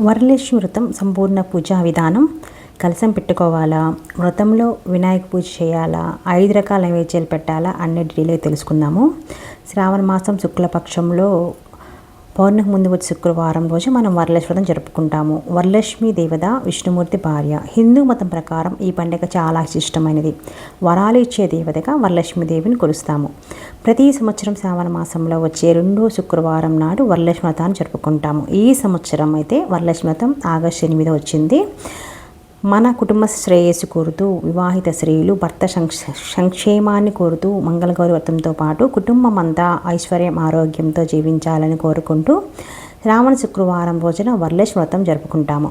వరలక్ష్మి వ్రతం సంపూర్ణ పూజా విధానం. కలశం పెట్టుకోవాలా, వ్రతంలో వినాయక పూజ చేయాలా, 5 రకాల నైవేద్యాలు పెట్టాలా అన్ని డీటెయిల్గా తెలుసుకుందాము. శ్రావణ మాసం శుక్లపక్షంలో పౌర్ణమికి ముందు వచ్చే శుక్రవారం రోజు మనం వరలక్ష్మి వ్రతం జరుపుకుంటాము. వరలక్ష్మి దేవత విష్ణుమూర్తి భార్య. హిందూ మతం ప్రకారం ఈ పండుగ చాలా ఇష్టమైనది. వరాలు ఇచ్చే దేవతగా వరలక్ష్మీదేవిని కొలుస్తాము. ప్రతి సంవత్సరం శ్రావణ మాసంలో వచ్చే 2వ శుక్రవారం నాడు వరలక్ష్మి వ్రతాన్ని జరుపుకుంటాము. ఈ సంవత్సరం అయితే వరలక్ష్మి వ్రతం ఆగస్టు 8 వచ్చింది. మన కుటుంబ శ్రేయస్సు కోరుతూ వివాహిత స్త్రీలు భర్త సంక్షేమాన్ని కోరుతూ మంగళగౌరి వ్రతంతో పాటు కుటుంబం అంతా ఐశ్వర్యం ఆరోగ్యంతో జీవించాలని కోరుకుంటూ శ్రావణ శుక్రవారం రోజున వరలక్ష్మి వ్రతం జరుపుకుంటాము.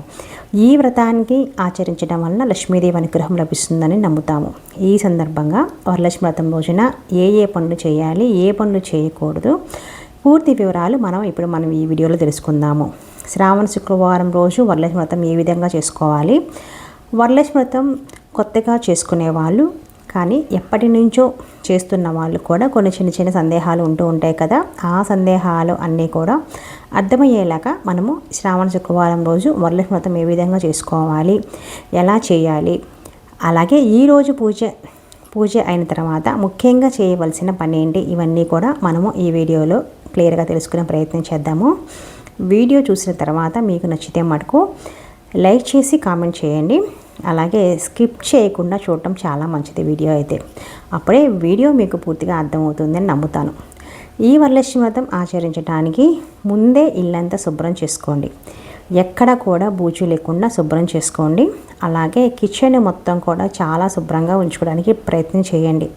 ఈ వ్రతానికి ఆచరించడం వల్ల లక్ష్మీదేవి అనుగ్రహం లభిస్తుందని నమ్ముతాము. ఈ సందర్భంగా వరలక్ష్మి వ్రతం రోజున ఏ పనులు చేయాలి, ఏ పనులు చేయకూడదు, పూర్తి వివరాలు మనం ఈ వీడియోలో తెలుసుకుందాము. శ్రావణ శుక్రవారం రోజు వరలక్ష్మి వ్రతం ఏ విధంగా చేసుకోవాలి? వరలక్ష్మి వ్రతం కొత్తగా చేసుకునే వాళ్ళు కానీ ఎప్పటి నుంచో చేస్తున్న వాళ్ళు కూడా కొన్ని చిన్న సందేహాలు ఉంటూ ఉంటాయి కదా. ఆ సందేహాలు అన్నీ కూడా అర్థమయ్యేలాగా మనము శ్రావణ శుక్రవారం రోజు వరలక్ష్మి వ్రతం ఏ విధంగా చేసుకోవాలి, ఎలా చేయాలి, అలాగే ఈరోజు పూజ అయిన తర్వాత ముఖ్యంగా చేయవలసిన పని ఏంటి, ఇవన్నీ కూడా మనము ఈ వీడియోలో క్లియర్గా తెలుసుకునే ప్రయత్నం చేద్దాము. వీడియో చూసిన తర్వాత మీకు నచ్చితే మటుకు లైక్ చేసి కామెంట్ చేయండి. అలాగే స్కిప్ చేయకుండా చూడటం చాలా మంచిది వీడియో అయితే. అప్పుడే వీడియో మీకు పూర్తిగా అర్థమవుతుందని నమ్ముతాను. ఈ వరలక్ష్మి వ్రతం ఆచరించడానికి ముందే ఇల్లంతా శుభ్రం చేసుకోండి. ఎక్కడ కూడా బూజు లేకుండా శుభ్రం చేసుకోండి. అలాగే కిచెన్ మొత్తం కూడా చాలా శుభ్రంగా ఉంచుకోవడానికి ప్రయత్నం చేయండి.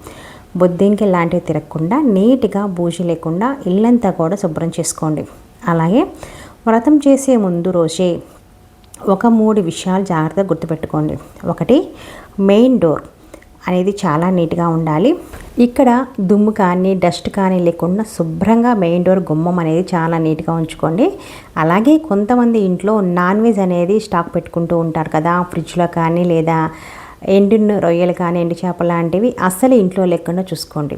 బొద్దింకి లాంటివి తిరగకుండా నీట్గా బూజు లేకుండా ఇల్లంతా కూడా శుభ్రం చేసుకోండి. అలాగే వ్రతం చేసే ముందు రోజే ఒక 3 విషయాలు జాగ్రత్తగా గుర్తుపెట్టుకోండి. ఒకటి, మెయిన్ డోర్ అనేది చాలా నీట్గా ఉండాలి. ఇక్కడ దుమ్ము కానీ డస్ట్ కానీ లేకుండా శుభ్రంగా మెయిన్ డోర్ గుమ్మం అనేది చాలా నీట్గా ఉంచుకోండి. అలాగే కొంతమంది ఇంట్లో నాన్ వెజ్ అనేది స్టాక్ పెట్టుకుంటూ ఉంటారు కదా, ఫ్రిడ్జ్లో కానీ లేదా ఎండిన రొయ్యలు కానీ ఎండు చేపలు లాంటివి అస్సలు ఇంట్లో లేకుండా చూసుకోండి.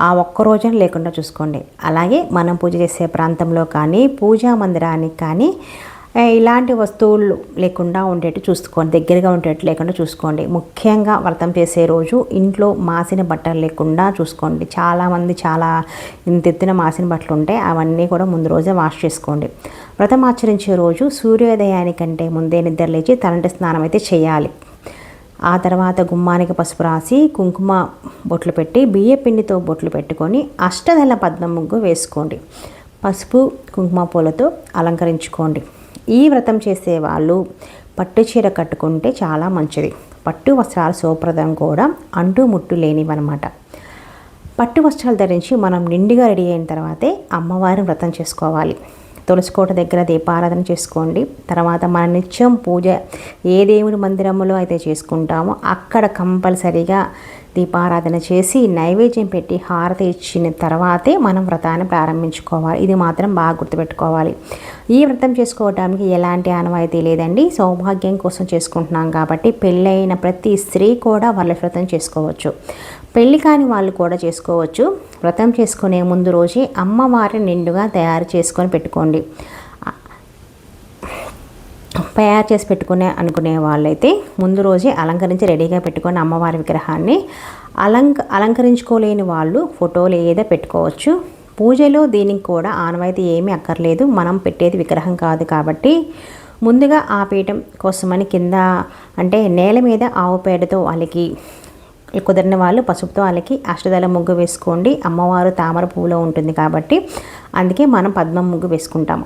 ఆ ఒక్క రోజున లేకుండా చూసుకోండి. అలాగే మనం పూజ చేసే ప్రాంతంలో కానీ పూజా మందిరానికి కానీ ఇలాంటి వస్తువులు లేకుండా ఉండేట్టు చూసుకోండి, దగ్గరగా ఉండేట్టు లేకుండా చూసుకోండి. ముఖ్యంగా వ్రతం చేసే రోజు ఇంట్లో మాసిన బట్టలు లేకుండా చూసుకోండి. చాలామంది చాలా ఇంతెత్తున మాసిన బట్టలు ఉంటాయి, అవన్నీ కూడా ముందు రోజే వాష్ చేసుకోండి. వ్రతం ఆచరించే రోజు సూర్యోదయానికంటే ముందే నిద్ర లేచి తలంటి స్నానం అయితే చేయాలి. ఆ తర్వాత గుమ్మానికి పసుపు రాసి కుంకుమ బొట్లు పెట్టి బియ్య పిండితో బొట్లు పెట్టుకొని అష్టదళ పద్మ ముగ్గు వేసుకోండి. పసుపు కుంకుమ పూలతో అలంకరించుకోండి. ఈ వ్రతం చేసే వాళ్ళు పట్టు చీర కట్టుకుంటే చాలా మంచిది. పట్టు వస్త్రాలు శుభప్రదం కూడా, అంటూ ముట్టు లేనివన్నమాట. పట్టు వస్త్రాలు ధరించి మనం నిండుగా రెడీ అయిన తర్వాతే అమ్మవారిని వ్రతం చేసుకోవాలి. తులసికోట దగ్గర దీపారాధన చేసుకోండి. తర్వాత మన నిత్యం పూజ ఏ దేవుని మందిరంలో అయితే చేసుకుంటామో అక్కడ కంపల్సరీగా దీపారాధన చేసి నైవేద్యం పెట్టి హారతి ఇచ్చిన తర్వాతే మనం వ్రతాన్ని ప్రారంభించుకోవాలి. ఇది మాత్రం బాగా గుర్తుపెట్టుకోవాలి. ఈ వ్రతం చేసుకోవడానికి ఎలాంటి ఆనవాయితీ లేదండి. సౌభాగ్యం కోసం చేసుకుంటున్నాం కాబట్టి పెళ్ళైన ప్రతి స్త్రీ కూడా వరలక్ష్మి వ్రతం చేసుకోవచ్చు. పెళ్లి కాని వాళ్ళు కూడా చేసుకోవచ్చు. వ్రతం చేసుకునే ముందు రోజే అమ్మవారిని నిండుగా తయారు చేసుకొని పెట్టుకోండి. తయారు చేసి అనుకునే వాళ్ళైతే ముందు రోజే అలంకరించి రెడీగా పెట్టుకొని అమ్మవారి విగ్రహాన్ని అలంకరించుకోలేని వాళ్ళు ఫోటోలు ఏదో పెట్టుకోవచ్చు. పూజలో దీనికి కూడా ఆనవాయితీ ఏమీ అక్కర్లేదు. మనం పెట్టేది విగ్రహం కాదు కాబట్టి ముందుగా ఆ పీఠం కోసమని కింద అంటే నేల మీద ఆవు పేడతో అలికి, కుదిరిన వాళ్ళు పసుపుతో అలికి అష్టదళ ముగ్గు వేసుకోండి. అమ్మవారు తామర పువ్వులో ఉంటుంది కాబట్టి అందుకే మనం పద్మం ముగ్గు వేసుకుంటాము.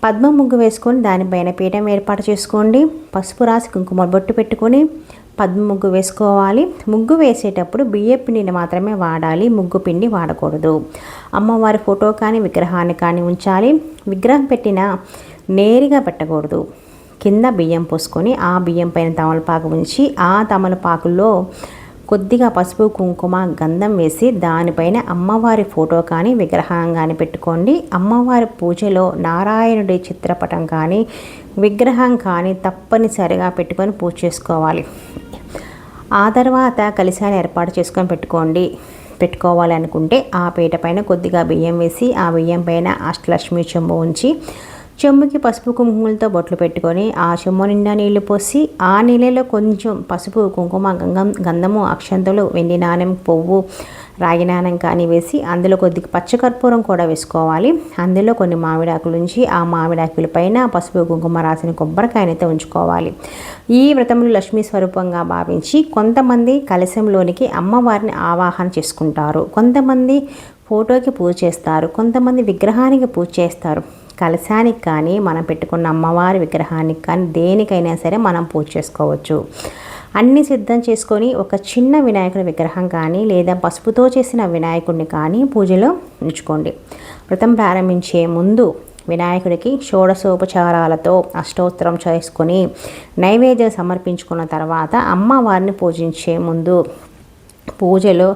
పద్మం ముగ్గు వేసుకొని దానిపైన పీఠం ఏర్పాటు చేసుకోండి. పసుపు రాసి కుంకుమ బొట్టు పెట్టుకొని పద్మ ముగ్గు వేసుకోవాలి. ముగ్గు వేసేటప్పుడు బియ్య పిండిని మాత్రమే వాడాలి, ముగ్గు పిండి వాడకూడదు. అమ్మవారి ఫోటో కానీ విగ్రహాన్ని కానీ ఉంచాలి. విగ్రహం పెట్టిన నేరుగా పెట్టకూడదు. కింద బియ్యం పోసుకొని ఆ బియ్యం పైన తమలపాకు ఉంచి ఆ తమలపాకుల్లో కొద్దిగా పసుపు కుంకుమ గంధం వేసి దానిపైన అమ్మవారి ఫోటో కానీ విగ్రహం కానీ పెట్టుకోండి. అమ్మవారి పూజలో నారాయణుడి చిత్రపటం కానీ విగ్రహం కానీ తప్పనిసరిగా పెట్టుకొని పూజ చేసుకోవాలి. ఆ తర్వాత కలశాన్ని ఏర్పాటు చేసుకొని పెట్టుకోవాలి అనుకుంటే ఆ పీట పైన కొద్దిగా బియ్యం వేసి ఆ బియ్యం పైన అష్టలక్ష్మి చెంబు ఉంచి చెంబుకి పసుపు కుంకుమలతో బొట్లు పెట్టుకొని ఆ చెంబు నిండా నీళ్లు పోసి ఆ నీళ్ళలో కొంచెం పసుపు కుంకుమ గంధము అక్షంతలు వెండి నాణెం పువ్వు రాగి నాణెం కానీ వేసి అందులో కొద్దిగా పచ్చకర్పూరం కూడా వేసుకోవాలి. అందులో కొన్ని మామిడాకులు ఉంచి ఆ మామిడాకుల పైన పసుపు కుంకుమ రాసిన కొబ్బరికాయనైతే ఉంచుకోవాలి. ఈ వ్రతములు లక్ష్మీ స్వరూపంగా భావించి కొంతమంది కలశంలోనికి అమ్మవారిని ఆవాహన చేసుకుంటారు, కొంతమంది ఫోటోకి పూజ చేస్తారు, కొంతమంది విగ్రహానికి పూజ చేస్తారు. కలశానికి కానీ మనం పెట్టుకున్న అమ్మవారి విగ్రహానికి కానీ దేనికైనా సరే మనం పూజ చేసుకోవచ్చు. అన్నీ సిద్ధం చేసుకొని ఒక చిన్న వినాయకుడి విగ్రహం కానీ లేదా పసుపుతో చేసిన వినాయకుడిని కానీ పూజలో ఉంచుకోండి. వ్రతం ప్రారంభించే ముందు వినాయకుడికి షోడశోపచారాలతో అష్టోత్తరం చేసుకొని నైవేద్యం సమర్పించుకున్న తర్వాత అమ్మవారిని పూజించే ముందు పూజలో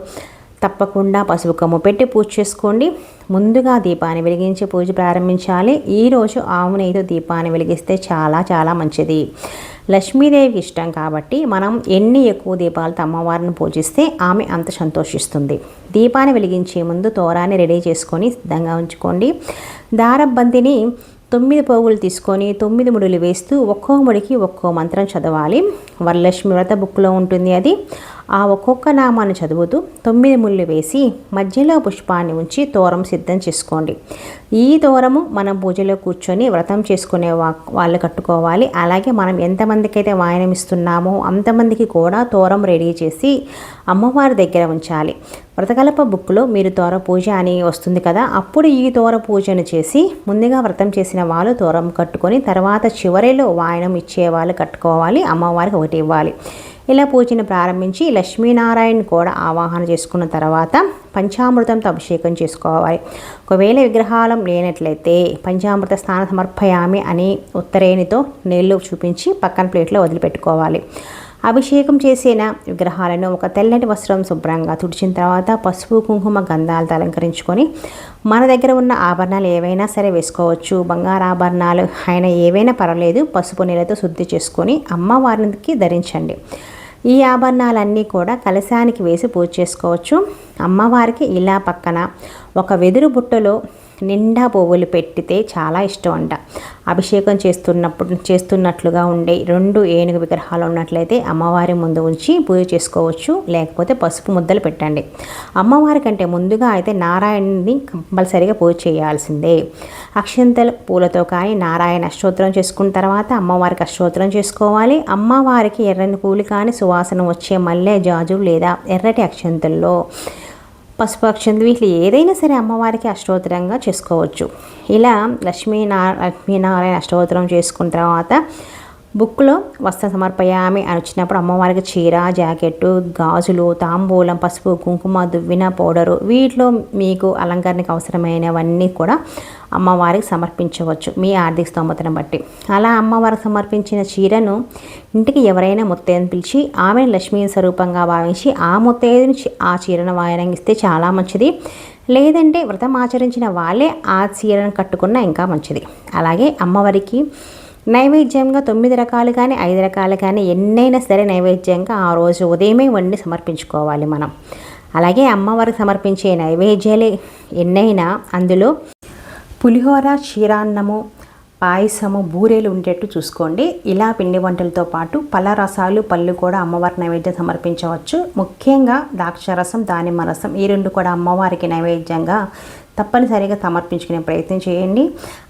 తప్పకుండా పసుపు కొమ్ము పెట్టి పూజ చేసుకోండి. ముందుగా దీపాన్ని వెలిగించి పూజ ప్రారంభించాలి. ఈరోజు ఆవు నెయ్యితో దీపాన్ని వెలిగిస్తే చాలా చాలా మంచిది. లక్ష్మీదేవికి ఇష్టం కాబట్టి మనం ఎన్ని ఎక్కువ దీపాలతో అమ్మవారిని పూజిస్తే ఆమె అంత సంతోషిస్తుంది. దీపాన్ని వెలిగించే ముందు తోరాన్ని రెడీ చేసుకొని సిద్ధంగా ఉంచుకోండి. దారబంతిని 9 పోగులు తీసుకొని 9 ముడులు వేస్తూ ఒక్కో ముడికి ఒక్కో మంత్రం చదవాలి. వరలక్ష్మి వ్రత బుక్లో ఉంటుంది అది. ఆ ఒక్కొక్క నామాన్ని చదువుతూ 9 ముళ్ళు వేసి మధ్యలో పుష్పాన్ని ఉంచి తోరం సిద్ధం చేసుకోండి. ఈ తోరము మనం పూజలో కూర్చొని వ్రతం చేసుకునే వాళ్ళు కట్టుకోవాలి. అలాగే మనం ఎంతమందికి అయితే వాయనం ఇస్తున్నామో అంతమందికి కూడా తోరం రెడీ చేసి అమ్మవారి దగ్గర ఉంచాలి. వ్రతకల్ప బుక్లో మీరు తోర పూజ అని వస్తుంది కదా, అప్పుడు ఈ తోర పూజను చేసి ముందుగా వ్రతం చేసిన వాళ్ళు తోరం కట్టుకొని తర్వాత చివరిలో వాయనం ఇచ్చే వాళ్ళు కట్టుకోవాలి. అమ్మవారికి ఒకటి ఇవ్వాలి. ఇలా పూజను ప్రారంభించి లక్ష్మీనారాయణ కూడా ఆవాహన చేసుకున్న తర్వాత పంచామృతంతో అభిషేకం చేసుకోవాలి. ఒకవేళ విగ్రహాలం లేనట్లయితే పంచామృత స్నాన సమర్పయామి అని ఉత్తరేణితో నీళ్లు చూపించి పక్కన ప్లేట్లో వదిలిపెట్టుకోవాలి. అభిషేకం చేసిన విగ్రహాలను ఒక తెల్లటి వస్త్రం శుభ్రంగా తుడిచిన తర్వాత పసుపు కుంకుమ గంధాలతో అలంకరించుకొని మన దగ్గర ఉన్న ఆభరణాలు ఏవైనా సరే వేసుకోవచ్చు. బంగారు ఆభరణాలు అయినా ఏవైనా పర్వాలేదు. పసుపు నీళ్ళతో శుద్ధి చేసుకొని అమ్మవారికి ధరించండి. ఈ ఆభరణాలన్నీ కూడా కలశానికి వేసి పూజ చేసుకోవచ్చు. అమ్మవారికి ఇలా పక్కన ఒక వెదురు బుట్టలో నిండా పువ్వులు పెట్టితే చాలా ఇష్టం అంట. అభిషేకం చేస్తున్నట్లుగా ఉండే 2 ఏనుగు విగ్రహాలు ఉన్నట్లయితే అమ్మవారి ముందు ఉంచి పూజ చేసుకోవచ్చు. లేకపోతే పసుపు ముద్దలు పెట్టండి. అమ్మవారి కంటే ముందుగా అయితే నారాయణుని కంపల్సరీగా పూజ చేయాల్సిందే. అక్షంతల పూలతో కానీ నారాయణ అష్టోత్తరం చేసుకున్న తర్వాత అమ్మవారికి అష్టోత్తరం చేసుకోవాలి. అమ్మవారికి ఎర్రని పూలు కానీ సువాసన వచ్చే మల్లె జాజులు లేదా ఎర్రటి అక్షంతల్లో పసుపు అక్షంతలు వీటిలో ఏదైనా సరే అమ్మవారికి అష్టోత్తరంగా చేసుకోవచ్చు. ఇలా లక్ష్మీనారాయణ అష్టోత్తరం చేసుకున్న తర్వాత బుక్లో వస్త్ర సమర్పయామి అని వచ్చినప్పుడు అమ్మవారికి చీర, జాకెట్టు, గాజులు, తాంబూలం, పసుపు, కుంకుమ, దువ్విన, పౌడరు వీటిలో మీకు అలంకరణకు అవసరమైనవన్నీ కూడా అమ్మవారికి సమర్పించవచ్చు మీ ఆర్థిక స్తోమతను బట్టి. అలా అమ్మవారికి సమర్పించిన చీరను ఇంటికి ఎవరైనా ముత్తైదుని పిలిచి ఆమెను లక్ష్మీ స్వరూపంగా భావించి ఆ ముత్తైదుని ఆ చీరను వాయనం ఇస్తే చాలా మంచిది. లేదంటే వ్రతం ఆచరించిన వాళ్ళే ఆ చీరను కట్టుకున్న ఇంకా మంచిది. అలాగే అమ్మవారికి నైవేద్యంగా 9 రకాలు కానీ 5 రకాలు కానీ ఎన్నైనా సరే నైవేద్యంగా ఆ రోజు ఉదయమే వండి సమర్పించుకోవాలి మనం. అలాగే అమ్మవారికి సమర్పించే నైవేద్యాలే ఎన్నైనా అందులో పులిహోర, క్షీరాన్నము, పాయసము, బూరెలు ఉండేట్టు చూసుకోండి. ఇలా పిండి వంటలతో పాటు పళ్ళ రసాలు, పళ్ళు కూడా అమ్మవారికి నైవేద్యం సమర్పించవచ్చు. ముఖ్యంగా ద్రాక్షరసం, దానిమ్మ రసం ఈ 2 కూడా అమ్మవారికి నైవేద్యంగా తప్పనిసరిగా సమర్పించుకునే ప్రయత్నం చేయండి.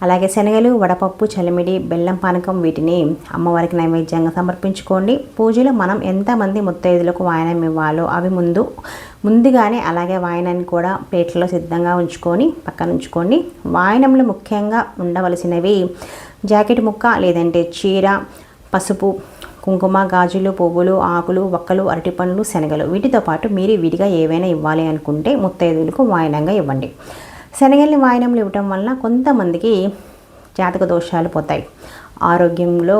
అలాగే శనగలు, వడపప్పు, చలిమిడి, బెల్లం పానకం వీటిని అమ్మవారికి నైవేద్యంగా సమర్పించుకోండి. పూజలో మనం ఎంతమంది ముత్తైదులకు వాయనం ఇవ్వాలో అవి ముందుగానే అలాగే వాయనాన్ని కూడా ప్లేట్లలో సిద్ధంగా ఉంచుకొని పక్కన ఉంచుకోండి. వాయనంలో ముఖ్యంగా ఉండవలసినవి జాకెట్ ముక్క లేదంటే చీర, పసుపు, కుంకుమ, గాజులు, పువ్వులు, ఆకులు, వక్కలు, అరటిపండ్లు, శనగలు వీటితో పాటు మీరు విడిగా ఏవైనా ఇవ్వాలి అనుకుంటే ముత్తైదులకు వాయనంగా ఇవ్వండి. శనగల్ని వాయనంలో ఇవ్వటం వల్ల కొంతమందికి జాతక దోషాలు పోతాయి. ఆరోగ్యంలో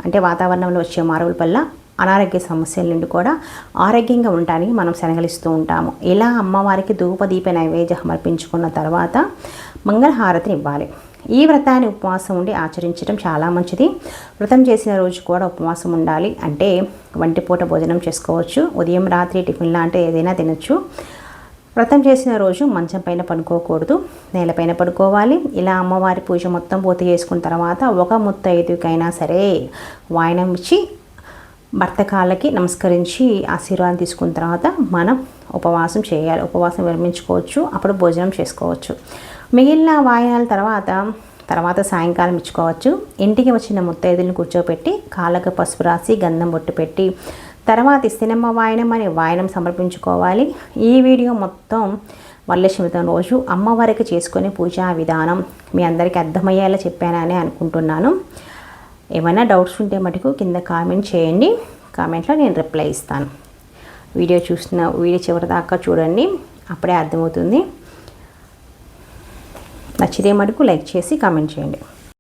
అంటే వాతావరణంలో వచ్చే మార్పుల వల్ల అనారోగ్య సమస్యల నుండి కూడా ఆరోగ్యంగా ఉండటానికి మనం శనగలిస్తూ ఉంటాము. ఇలా అమ్మవారికి ధూపదీప నైవేద్యం సమర్పించుకున్న తర్వాత మంగళహారతిని ఇవ్వాలి. ఈ వ్రతాన్ని ఉపవాసం ఉండి ఆచరించడం చాలా మంచిది. వ్రతం చేసిన రోజు కూడా ఉపవాసం ఉండాలి. అంటే 1 పూట భోజనం చేసుకోవచ్చు. ఉదయం రాత్రి టిఫిన్ లాంటి ఏదైనా తినచ్చు. వ్రతం చేసిన రోజు మంచం పైన పడుకోకూడదు, నేలపైన పడుకోవాలి. ఇలా అమ్మవారి పూజ మొత్తం పూర్తి చేసుకున్న తర్వాత ఒక ముత్తైదుకైనా సరే వాయనం ఇచ్చి భర్త కాళ్ళకి నమస్కరించి ఆశీర్వాదం తీసుకున్న తర్వాత మనం ఉపవాసం చేయాలి. ఉపవాసం విరమించుకోవచ్చు, అప్పుడు భోజనం చేసుకోవచ్చు. మిగిలిన వాయనాల తర్వాత సాయంకాలం ఇచ్చుకోవచ్చు. ఇంటికి వచ్చిన ముత్తైదులను కూర్చోపెట్టి కాళ్ళకు పసుపు రాసి గంధం బొట్టు పెట్టి తర్వాత ఇస్తినమ్మ వాయనం అని వాయనం సమర్పించుకోవాలి. ఈ వీడియో మొత్తం వరలక్ష్మి వ్రతం రోజు అమ్మవారికి చేసుకునే పూజా విధానం మీ అందరికీ అర్థమయ్యేలా చెప్పానని అనుకుంటున్నాను. ఏమైనా డౌట్స్ ఉంటే మటుకు కింద కామెంట్ చేయండి, కామెంట్లో నేను రిప్లై ఇస్తాను. వీడియో చివరి దాకా చూడండి, అప్పుడే అర్థమవుతుంది. నచ్చితే మటుకు లైక్ చేసి కామెంట్ చేయండి.